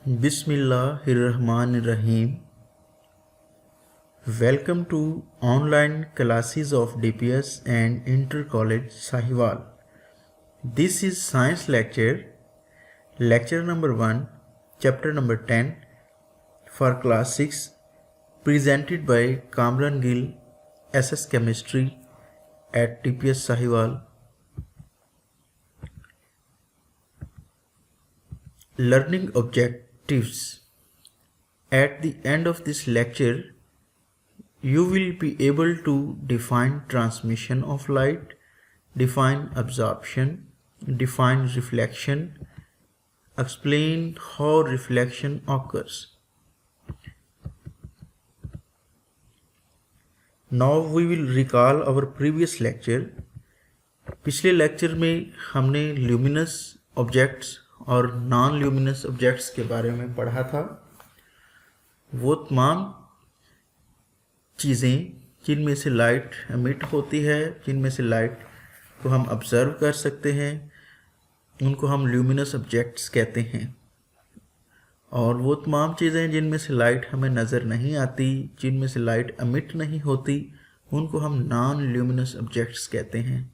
Bismillahirrahmanirrahim. Welcome to online classes of DPS and Inter College Sahiwal. This is science lecture number 1, chapter number 10 for class 6, presented by Kamran Gill, SS Chemistry at DPS Sahiwal. Learning objectives. At the end of this lecture, you will be able to define transmission of light, define absorption, define reflection, explain how reflection occurs. Now we will recall our previous lecture. पिछले lecture में हमने luminous objects और non luminous objects के बारे में पढ़ा था। वो तमाम चीज़ें जिनमें से लाइट एमिट होती है, जिनमें से लाइट को हम ऑब्ज़र्व कर सकते हैं, उनको हम ल्यूमिनस ऑब्जेक्ट्स कहते हैं। और वो तमाम चीज़ें जिनमें से लाइट हमें नज़र नहीं आती, जिनमें से लाइट एमिट नहीं होती, उनको हम नॉन ल्यूमिनस ऑब्जेक्ट्स कहते हैं।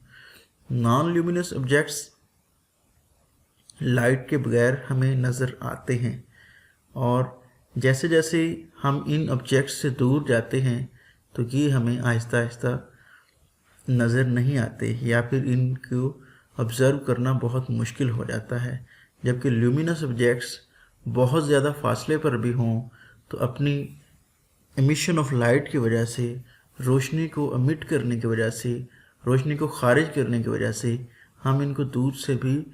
नॉन ल्यूमिनस ऑब्जेक्ट्स लाइट के बगैर हमें नज़र आते हैं, और जैसे जैसे हम इन ऑब्जेक्ट्स से दूर जाते हैं तो ये हमें आहिस्ता आहिस्ता नज़र नहीं आते, या फिर इनको ऑब्ज़र्व करना बहुत मुश्किल हो जाता है। जबकि ल्यूमिनस ऑब्जेक्ट्स बहुत ज़्यादा फासले पर भी हों तो अपनी एमिशन ऑफ लाइट की वजह से, रोशनी को एमिट करने की वजह से, रोशनी को खारिज करने की वजह से हम इनको दूर से भी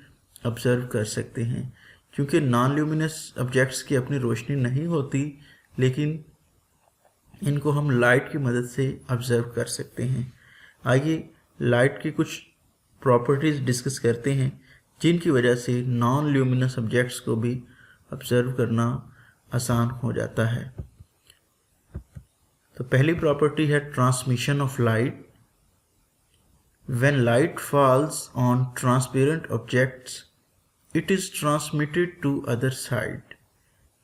ऑब्ज़र्व कर सकते हैं। क्योंकि नॉन ल्यूमिनस ऑब्जेक्ट्स की अपनी रोशनी नहीं होती, लेकिन इनको हम लाइट की मदद से ऑब्ज़र्व कर सकते हैं। आइए लाइट की कुछ प्रॉपर्टीज़ डिस्कस करते हैं जिनकी वजह से नॉन ल्यूमिनस ऑब्जेक्ट्स को भी ऑब्ज़र्व करना आसान हो जाता है। तो पहली प्रॉपर्टी है transmission of light. When light falls on transparent objects, it is transmitted to other side.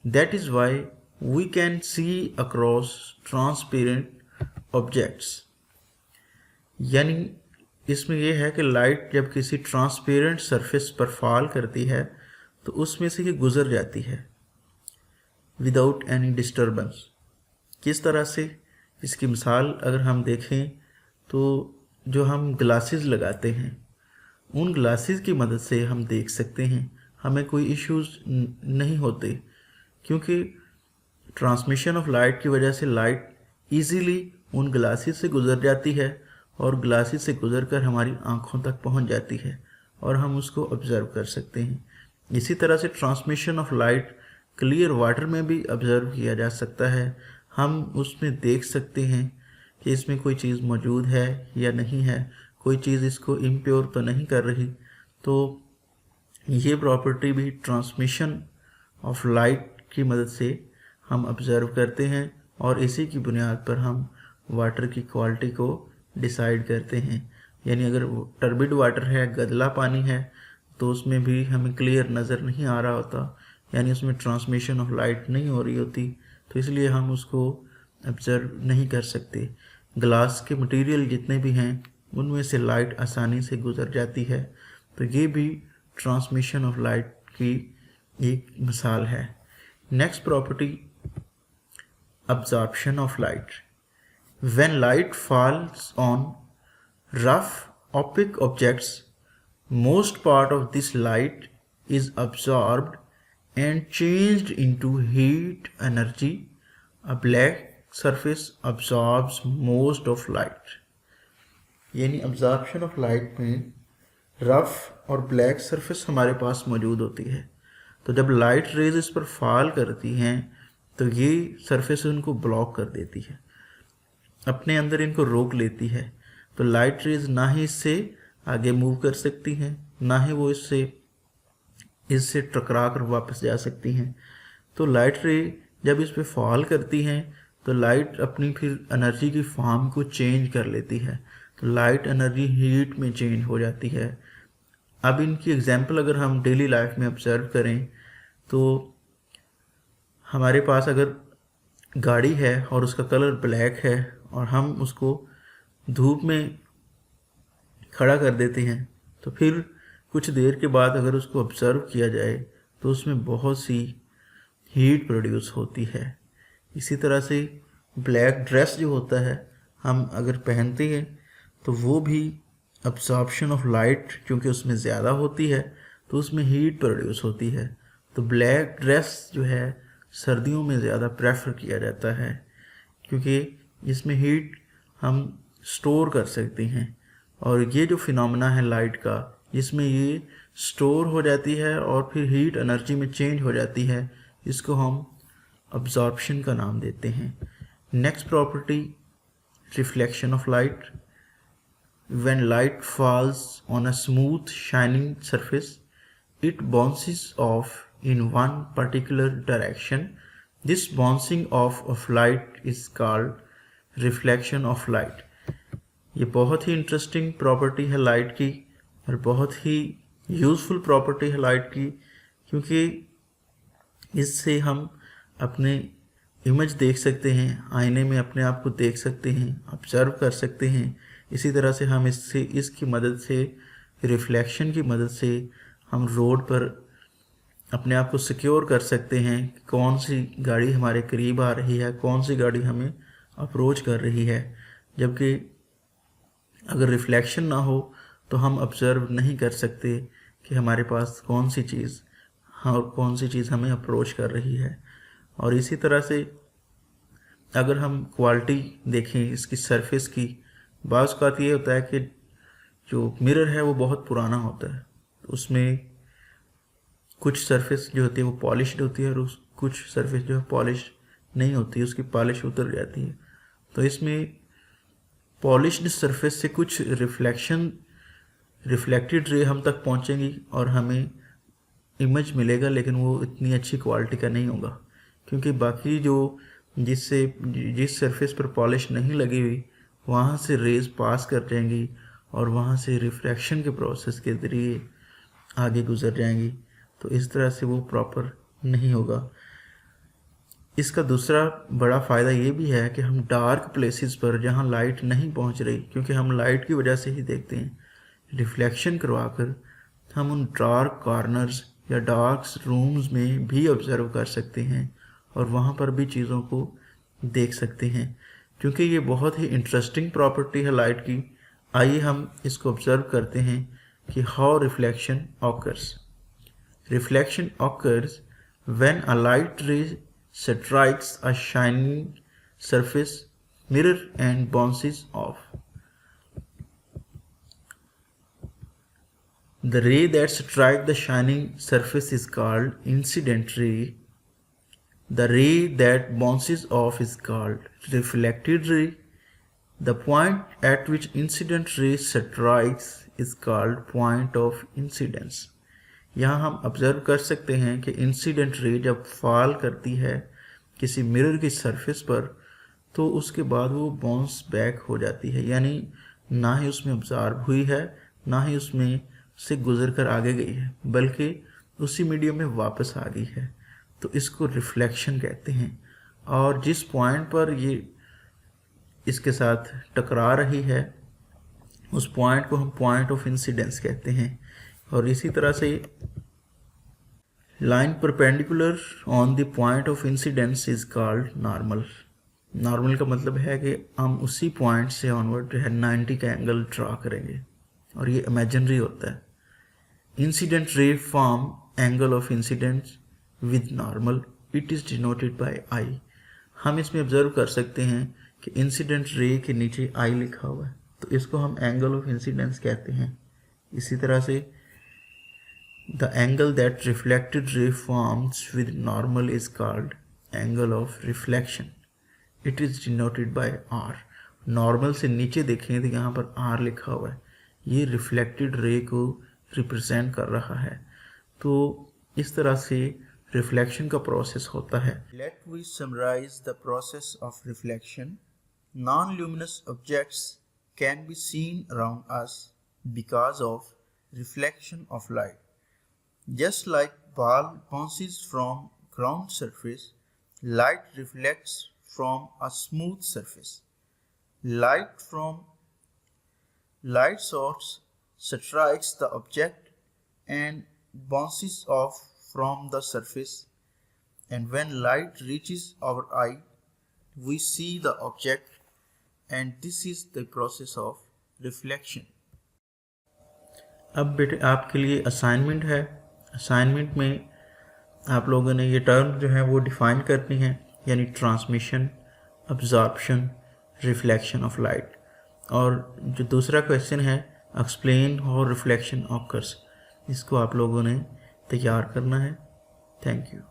That is why we can see across transparent objects. यानी इसमें यह है कि लाइट जब किसी ट्रांसपेरेंट सरफेस पर फॉल करती है तो उसमें से ये गुजर जाती है विदाउट एनी डिस्टर्बेंस। किस तरह से? इसकी मिसाल अगर हम देखें तो जो हम ग्लासेस लगाते हैं, उन ग्लासेस की मदद से हम देख सकते हैं, हमें कोई इश्यूज नहीं होते, क्योंकि ट्रांसमिशन ऑफ लाइट की वजह से लाइट इजीली उन ग्लासेस से गुजर जाती है और ग्लासेस से गुजरकर हमारी आंखों तक पहुंच जाती है और हम उसको ऑब्ज़र्व कर सकते हैं। इसी तरह से transmission of light clear water में भी ऑब्ज़र्व किया जा सकता है। हम उसमें देख सकते हैं कि इसमें कोई चीज़ मौजूद है या नहीं है, कोई चीज़ इसको इम्प्योर तो नहीं कर रही। तो ये प्रॉपर्टी भी ट्रांसमिशन ऑफ लाइट की मदद से हम ऑब्ज़र्व करते हैं, और इसी की बुनियाद पर हम वाटर की क्वालिटी को डिसाइड करते हैं। यानी अगर टर्बिड वाटर है, गदला पानी है, तो उसमें भी हमें क्लियर नज़र नहीं आ रहा होता, यानी उसमें ट्रांसमिशन ऑफ लाइट नहीं हो रही होती, तो इसलिए हम उसको ऑब्ज़र्व नहीं कर सकते। ग्लास के मटेरियल जितने भी हैं उनमें से लाइट आसानी से गुजर जाती है, तो ये भी ट्रांसमिशन ऑफ लाइट की एक मिसाल है। Next property, absorption of light. When light falls on rough opaque objects, most part of this light is absorbed and changed into heat energy. A black surface absorbs most of light। यानी absorption of light में rough और black surface हमारे पास मौजूद होती है, तो जब light rays इस पर फॉल करती हैं तो ये सरफेस उनको ब्लॉक कर देती है, अपने अंदर इनको रोक लेती है। तो लाइट रेज ना ही इससे आगे मूव कर सकती हैं, ना ही वो इससे टकरा कर वापस जा सकती हैं। तो लाइट रे जब इस पर फॉल करती हैं तो लाइट अपनी फिर एनर्जी की फॉर्म को चेंज कर लेती है, तो लाइट एनर्जी हीट में चेंज हो जाती है। अब इनकी एग्जांपल अगर हम डेली लाइफ में ऑब्जर्व करें तो हमारे पास अगर गाड़ी है और उसका कलर ब्लैक है और हम उसको धूप में खड़ा कर देते हैं, तो फिर कुछ देर के बाद अगर उसको ऑब्ज़र्व किया जाए तो उसमें बहुत सी हीट प्रोड्यूस होती है। इसी तरह से ब्लैक ड्रेस जो होता है हम अगर पहनते हैं तो वो भी अब्जॉर्प्शन ऑफ लाइट क्योंकि उसमें ज़्यादा होती है तो उसमें हीट प्रोड्यूस होती है। तो ब्लैक ड्रेस जो है सर्दियों में ज़्यादा प्रेफर किया जाता है क्योंकि इसमें हीट हम स्टोर कर सकते हैं। और ये जो फिनोमेना है लाइट का, जिसमें ये स्टोर हो जाती है और फिर हीट एनर्जी में चेंज हो जाती है, इसको हम अब्जॉर्प्शन का नाम देते हैं। Next property, reflection of light. When light falls on a smooth shining surface, it bounces off in one particular direction. This bouncing off of light is called reflection of light. ये बहुत ही interesting property है light की और बहुत ही useful property है light की, क्योंकि इससे हम अपने इमेज देख सकते हैं, आईने में अपने आप को देख सकते हैं, ऑब्जर्व कर सकते हैं। इसी तरह से हम इसकी मदद से, रिफ्लेक्शन की मदद से हम रोड पर अपने आप को सिक्योर कर सकते हैं कि कौन सी गाड़ी हमारे करीब आ रही है, कौन सी गाड़ी हमें अप्रोच कर रही है। जबकि अगर रिफ्लेक्शन ना हो तो हम ऑब्जर्व नहीं कर सकते कि हमारे पास कौन सी चीज़, हाँ, और कौन सी चीज़ हमें अप्रोच कर रही है। और इसी तरह से अगर हम क्वालिटी देखें इसकी सरफेस की, बाज़ औक़ात ये होता है कि जो मिरर है वो बहुत पुराना होता है, तो उसमें कुछ सरफेस जो होती है वो पॉलिश्ड होती है और कुछ सरफेस जो है पॉलिश नहीं होती, उसकी पॉलिश उतर जाती है। तो इसमें पॉलिश्ड सरफेस से कुछ रिफ्लेक्टेड रे हम तक पहुंचेंगी और हमें इमेज मिलेगा, लेकिन वो इतनी अच्छी क्वालिटी का नहीं होगा, क्योंकि बाकी जो जिस सरफेस पर पॉलिश नहीं लगी हुई वहाँ से रेज पास कर जाएंगी और वहाँ से रिफ्रैक्शन के प्रोसेस के ज़रिए आगे गुजर जाएंगी, तो इस तरह से वो प्रॉपर नहीं होगा। इसका दूसरा बड़ा फ़ायदा ये भी है कि हम डार्क प्लेसेस पर जहाँ लाइट नहीं पहुँच रही, क्योंकि हम लाइट की वजह से ही देखते हैं, रिफ्लेक्शन करवाकर हम उन डार्क कॉर्नर्स या डार्क रूम्स में भी ऑब्ज़र्व कर सकते हैं और वहाँ पर भी चीज़ों को देख सकते हैं। क्योंकि ये बहुत ही इंटरेस्टिंग प्रॉपर्टी है लाइट की, आइए हम इसको ऑब्ज़र्व करते हैं कि how reflection occurs. Reflection occurs when a light रे strikes a shining surface, mirror and bounces off. The ray that strikes the shining surface is called incident ray. The ray that bounces off is called reflected ray. The point at which incident ray strikes is called point of incidence. यहाँ हम observe कर सकते हैं कि incident ray जब fall करती है किसी मिरर की सरफेस पर तो उसके बाद वो बाउंस बैक हो जाती है, यानी ना ही उसमें ऑब्ज़र्व हुई है ना ही उसमें से गुजर कर आगे गई है, बल्कि उसी मीडियम में वापस आ गई है। तो इसको रिफ्लेक्शन कहते हैं। और जिस पॉइंट पर ये इसके साथ टकरा रही है उस पॉइंट को हम पॉइंट ऑफ इंसिडेंस कहते हैं। और इसी तरह से line perpendicular on the point of incidence is called normal. Normal का मतलब है कि हम उसी पॉइंट से ऑनवर्ड जो है 90 का एंगल ड्रा करेंगे और ये इमेजिनरी होता है। Incident ray form angle of incidence with normal, it is denoted by i. हम इसमें ऑब्जर्व कर सकते हैं कि इंसिडेंट रे के नीचे आई लिखा हुआ है, तो इसको हम एंगल ऑफ इंसिडेंस कहते हैं। इसी तरह से the angle that reflected ray forms with normal is called angle of reflection. It is denoted by R. Normal से नीचे देखें तो यहाँ पर R लिखा हुआ है, ये रिफ्लेक्टेड रे को रिप्रेजेंट कर रहा है। तो इस तरह से रिफ्लेक्शन का प्रोसेस होता है। Let we summarize the process of reflection. Non-luminous objects can be seen around us because of reflection of light. Just like ball bounces from ground surface, Light reflects from a smooth surface. Light source strikes the object and bounces off from the surface, and when light reaches our eye we see the object, and this is the process of reflection. अब बेटे आपके लिए assignment है। Assignment में आप लोगों ने ये टर्म जो है वो डिफाइन करनी है, यानी transmission, absorption, reflection of light. और जो दूसरा क्वेश्चन है एक्सप्लेन हाउ रिफ्लेक्शन ऑकर्स, इसको आप लोगों ने तैयार करना है। Thank you.